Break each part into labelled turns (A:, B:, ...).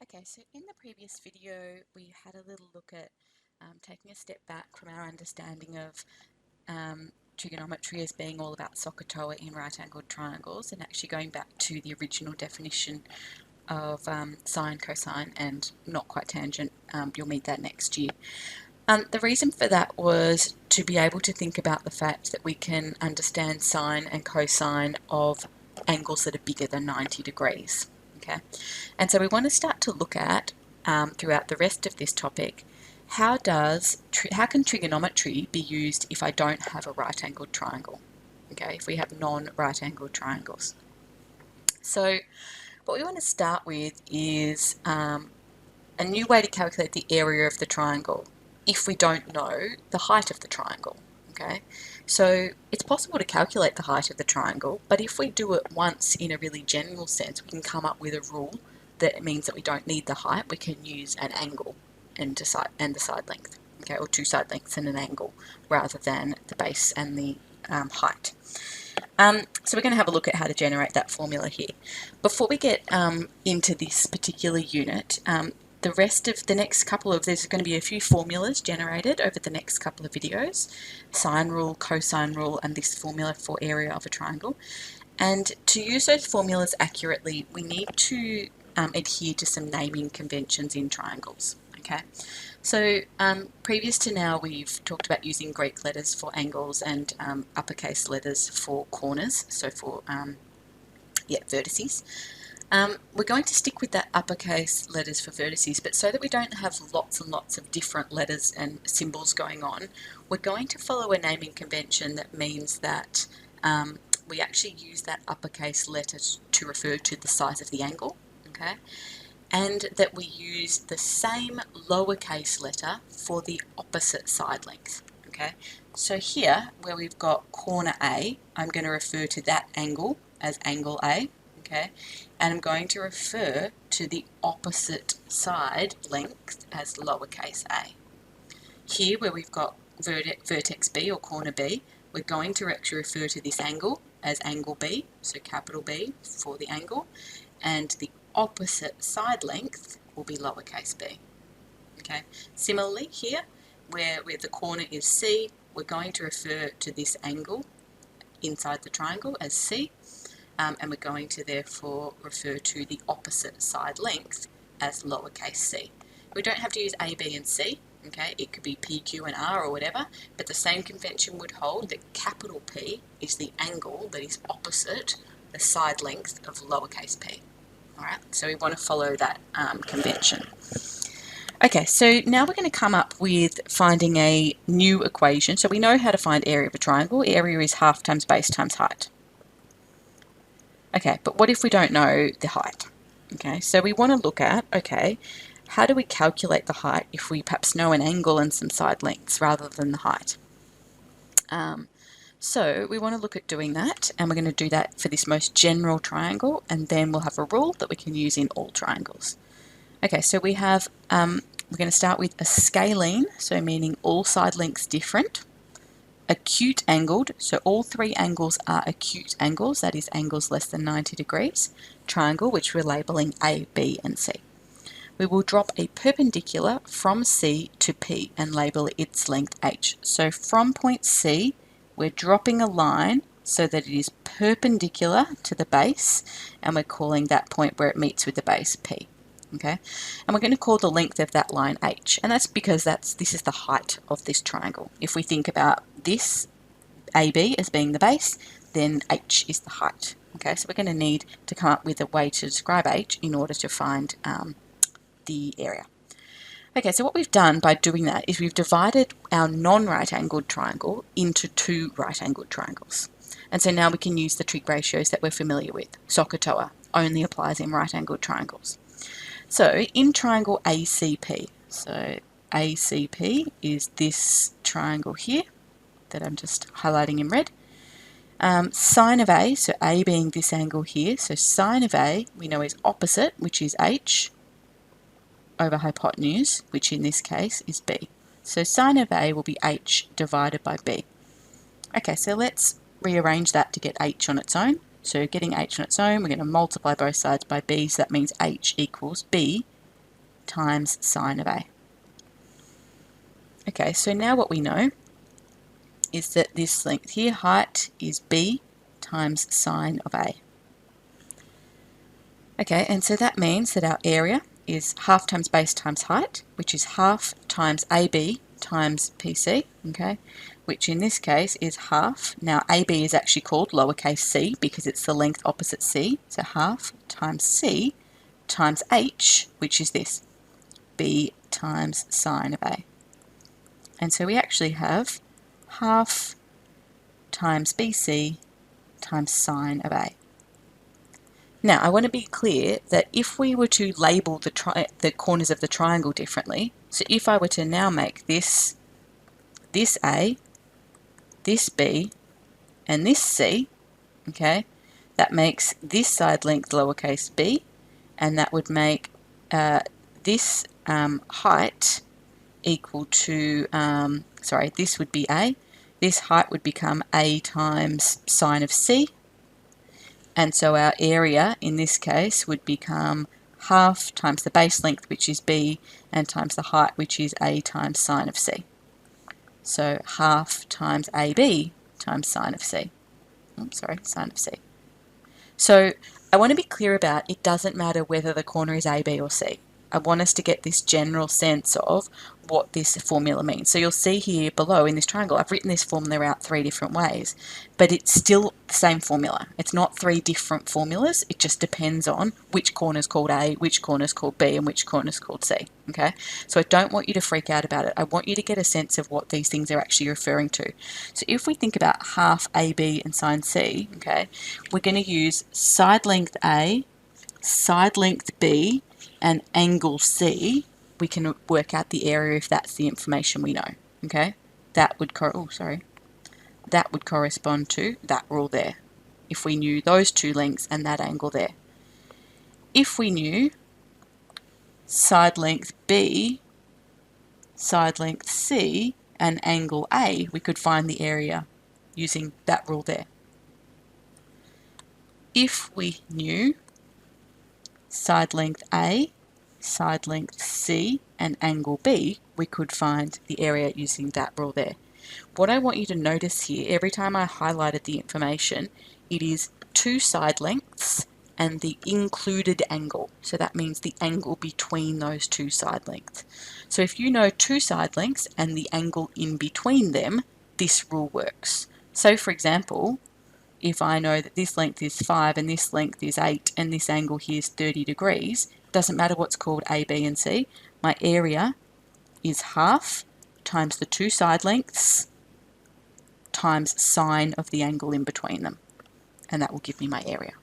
A: Okay, so in the previous video we had a little look at taking a step back from our understanding of trigonometry as being all about SOHCAHTOA in right-angled triangles, and actually going back to the original definition of sine, cosine, and not quite tangent. You'll meet that next year. The reason for that was to be able to think about the fact that we can understand sine and cosine of angles that are bigger than 90 degrees. Okay, and so we want to start to look at, throughout the rest of this topic, how can trigonometry be used if I don't have a right-angled triangle? Okay, if we have non-right-angled triangles. So what we want to start with is a new way to calculate the area of the triangle if we don't know the height of the triangle. Okay, so it's possible to calculate the height of the triangle, but if we do it once in a really general sense, we can come up with a rule that means that we don't need the height. We can use an angle and the side length, okay, or two side lengths and an angle rather than the base and the height. So we're going to have a look at how to generate that formula here. Before we get into this particular unit, the rest of the next couple of, there's going to be a few formulas generated over the next couple of videos, sine rule, cosine rule, and this formula for area of a triangle. And to use those formulas accurately, we need to adhere to some naming conventions in triangles. Okay, so previous to now we've talked about using Greek letters for angles and uppercase letters for corners, so for vertices. We're going to stick with that uppercase letters for vertices, but so that we don't have lots and lots of different letters and symbols going on, we're going to follow a naming convention that means that we actually use that uppercase letter to refer to the size of the angle, okay, and that we use the same lowercase letter for the opposite side length, okay. So here, where we've got corner A, I'm going to refer to that angle as angle A, okay, and I'm going to refer to the opposite side length as lowercase a. Here, where we've got vertex B or corner B, we're going to actually refer to this angle as angle B, so capital B for the angle, and the opposite side length will be lowercase b. Okay. Similarly, here, where the corner is C, we're going to refer to this angle inside the triangle as C, and we're going to therefore refer to the opposite side length as lowercase c. We don't have to use A, B, and C, okay? It could be P, Q, and R or whatever, but the same convention would hold that capital P is the angle that is opposite the side length of lowercase p. Alright, so we want to follow that convention. Okay, so now we're going to come up with finding a new equation. So we know how to find area of a triangle. Area is half times base times height. Okay, but what if we don't know the height? Okay, so we want to look at, okay, how do we calculate the height if we perhaps know an angle and some side lengths rather than the height? So we want to look at doing that, and we're going to do that for this most general triangle, and then we'll have a rule that we can use in all triangles. Okay, so we have, we're going to start with a scalene, so meaning all side lengths different. Acute angled, so all three angles are acute angles, that is angles less than 90 degrees. Triangle, which we're labelling A, B, and C. We will drop a perpendicular from C to P and label its length H. So from point C, we're dropping a line so that it is perpendicular to the base, and we're calling that point where it meets with the base P. Okay, and we're going to call the length of that line H, and that's because this is the height of this triangle. If we think about this AB as being the base, then H is the height. Okay, so we're going to need to come up with a way to describe H in order to find the area. Okay, so what we've done by doing that is we've divided our non-right-angled triangle into two right-angled triangles. And so now we can use the trig ratios that we're familiar with. SOHCAHTOA only applies in right-angled triangles. So in triangle ACP, so ACP is this triangle here that I'm just highlighting in red. Sine of A, so A being this angle here, so sine of A we know is opposite, which is H, over hypotenuse, which in this case is B. So sine of A will be H divided by B. Okay, so let's rearrange that to get H on its own. So getting H on its own, we're going to multiply both sides by B, so that means H equals B times sine of A. Okay, so now what we know is that this length here, height, is B times sine of A. Okay, and so that means that our area is half times base times height, which is half times AB times PC, okay, which in this case is half. Now AB is actually called lowercase c because it's the length opposite C, so half times C times H, which is this, B times sine of A. And so we actually have half times BC times sine of A. Now, I want to be clear that if we were to label the corners of the triangle differently, so if I were to now make this A, this B, and this C, okay, that makes this side length lowercase b, and that would make this height equal to, this would be A, this height would become A times sine of C, and so our area in this case would become half times the base length, which is B, and times the height, which is A times sine of C. So half times AB times sine of C. Sine of C. So I want to be clear about it doesn't matter whether the corner is A, B or C. I want us to get this general sense of what this formula means. So you'll see here below in this triangle, I've written this formula out 3 different ways, but it's still the same formula. It's not 3 different formulas. It just depends on which corner is called A, which corner is called B, and which corner is called C. Okay? So I don't want you to freak out about it. I want you to get a sense of what these things are actually referring to. So if we think about half AB and sine C, okay, we're going to use side length A, side length B, and angle C. We can work out the area if that's the information we know. Okay, that would that would correspond to that rule there. If we knew those 2 lengths and that angle there. If we knew side length B, side length C, and angle A, we could find the area using that rule there. If we knew side length A, side length C, and angle B, we could find the area using that rule there. What I want you to notice here, every time I highlighted the information, it is 2 side lengths and the included angle. So that means the angle between those 2 side lengths. So if you know 2 side lengths and the angle in between them, this rule works. So for example, if I know that this length is 5 and this length is 8 and this angle here is 30 degrees, doesn't matter what's called A, B and C, my area is half times the 2 side lengths times sine of the angle in between them, and that will give me my area.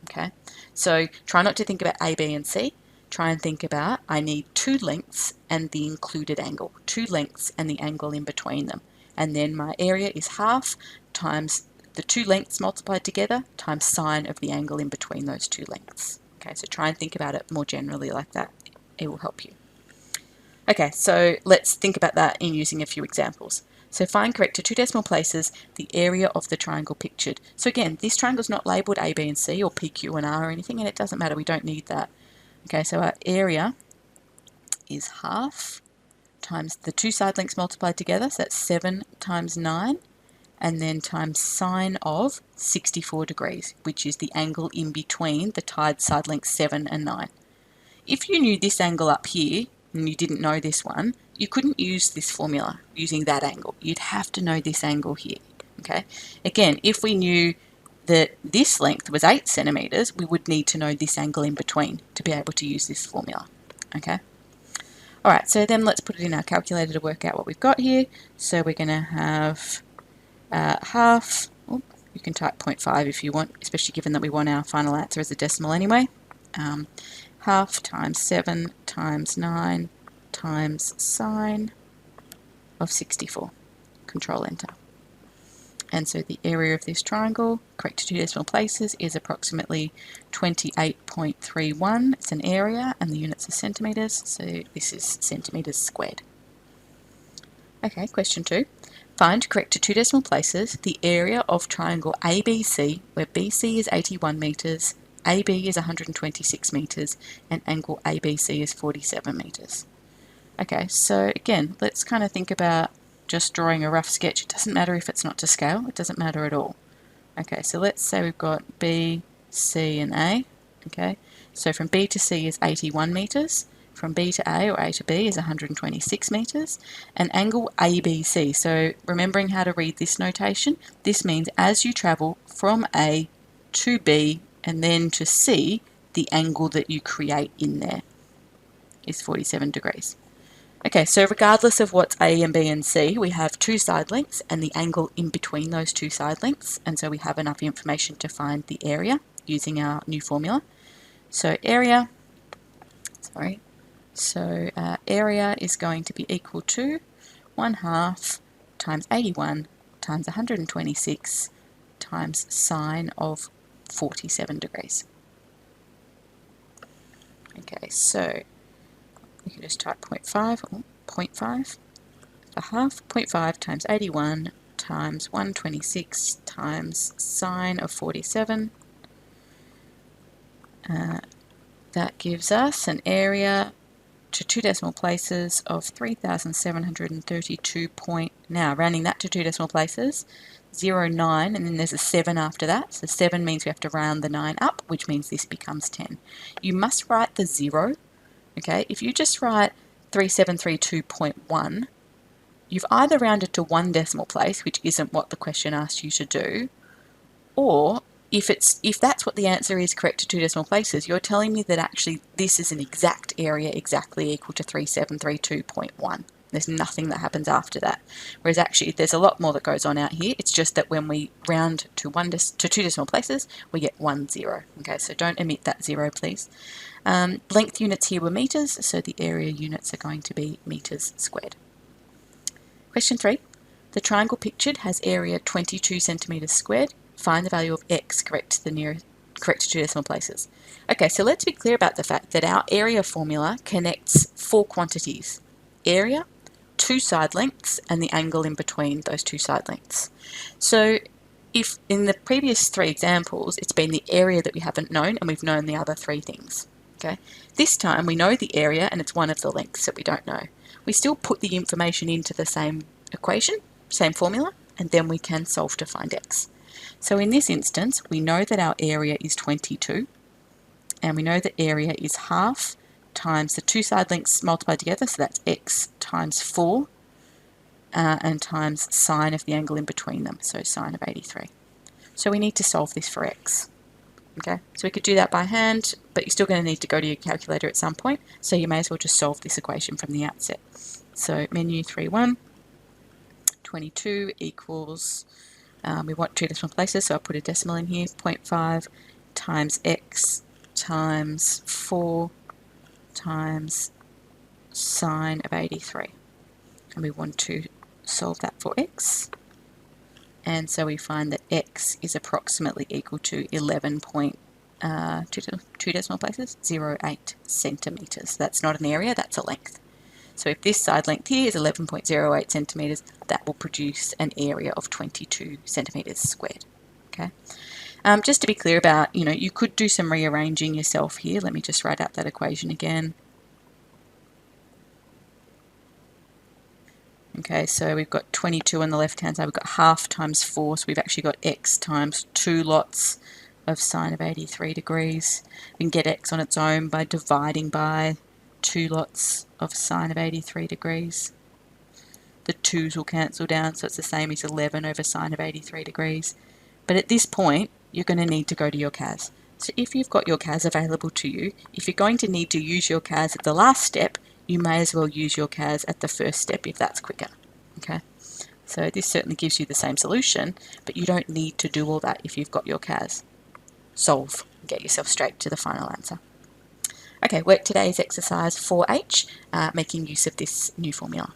A: Okay, so try not to think about A, B and C. Try and think about I need 2 lengths and the included angle, 2 lengths and the angle in between them, and then my area is half times the 2 lengths multiplied together times sine of the angle in between those 2 lengths. Okay, so try and think about it more generally like that. It will help you. Okay, so let's think about that in using a few examples. So find correct to 2 decimal places the area of the triangle pictured. So again, this triangle is not labelled A, B and C or P, Q and R or anything, and it doesn't matter, we don't need that. Okay, so our area is half times the 2 side lengths multiplied together, so that's 7 times 9, and then times sine of 64 degrees, which is the angle in between the side lengths 7 and 9. If you knew this angle up here, and you didn't know this one, you couldn't use this formula using that angle. You'd have to know this angle here, okay? Again, if we knew that this length was 8 centimetres, we would need to know this angle in between to be able to use this formula, okay? Alright, so then let's put it in our calculator to work out what we've got here. So we're going to have half, you can type 0.5 if you want, especially given that we want our final answer as a decimal anyway. Half times 7 times 9 times sine of 64. Control Enter. And so the area of this triangle, correct to 2 decimal places, is approximately 28.31. It's an area and the units are centimetres, so this is centimetres squared. Okay, question 2. Find, correct to 2 decimal places, the area of triangle ABC, where BC is 81 metres, AB is 126 metres and angle ABC is 47 metres. Okay, so again, let's kind of think about just drawing a rough sketch. It doesn't matter if it's not to scale, it doesn't matter at all. Okay, so let's say we've got B, C and A. Okay, so from B to C is 81 metres, from B to A or A to B is 126 metres, and angle ABC. So remembering how to read this notation, this means as you travel from A to B and then to C, the angle that you create in there is 47 degrees. Okay, so regardless of what's A and B and C, we have two side lengths and the angle in between those two side lengths, and so we have enough information to find the area using our new formula. So area is going to be equal to 1/2 times 81 times 126 times sine of 47 degrees. Okay, so we can just type 0.5 for half. 0.5 times 81 times 126 times sine of 47. That gives us an area to two decimal places of 3,732 now rounding that to two decimal places, 0.9, and then there's a 7 after that. So 7 means we have to round the 9 up, which means this becomes 10. You must write the 0. Okay, if you just write 3732.1, you've either rounded to one decimal place, which isn't what the question asked you to do, or if that's what the answer is correct to two decimal places, you're telling me that actually this is an exact area exactly equal to 3732.1. There's nothing that happens after that. Whereas actually there's a lot more that goes on out here. It's just that when we round to two decimal places, we get 1 0. Okay, so don't omit that 0, please. Length units here were metres, so the area units are going to be metres squared. Question 3. The triangle pictured has area 22 centimetres squared. Find the value of x correct to two decimal places. Okay, so let's be clear about the fact that our area formula connects four quantities: area, two side lengths, and the angle in between those two side lengths. So if in the previous three examples, it's been the area that we haven't known and we've known the other three things. Okay, this time we know the area and it's one of the lengths that we don't know. We still put the information into the same equation, same formula, and then we can solve to find x. So in this instance, we know that our area is 22, and we know the area is half times the two side lengths multiplied together, so that's x times 4, and times sine of the angle in between them, so sine of 83. So we need to solve this for x. Okay, so we could do that by hand, but you're still going to need to go to your calculator at some point, so you may as well just solve this equation from the outset. So menu 3.1, 22 equals, we want two decimal places, so I'll put a decimal in here, 0.5 times x times 4 times sine of 83. And we want to solve that for x. And so we find that x is approximately equal to 11.2 decimal places, 0.8 centimetres. That's not an area, that's a length. So if this side length here is 11.08 centimetres, that will produce an area of 22 centimetres squared. Okay. Just to be clear about, you could do some rearranging yourself here. Let me just write out that equation again. Okay, so we've got 22 on the left-hand side. We've got half times 4, so we've actually got x times 2 lots of sine of 83 degrees. We can get x on its own by dividing by 2 lots of sine of 83 degrees. The 2's will cancel down, so it's the same as 11 over sine of 83 degrees. But at this point, you're going to need to go to your CAS. So if you've got your CAS available to you, if you're going to need to use your CAS at the last step, you may as well use your CAS at the first step if that's quicker. Okay, so this certainly gives you the same solution, but you don't need to do all that if you've got your CAS. Solve, get yourself straight to the final answer. Okay, work today's exercise 4H, making use of this new formula.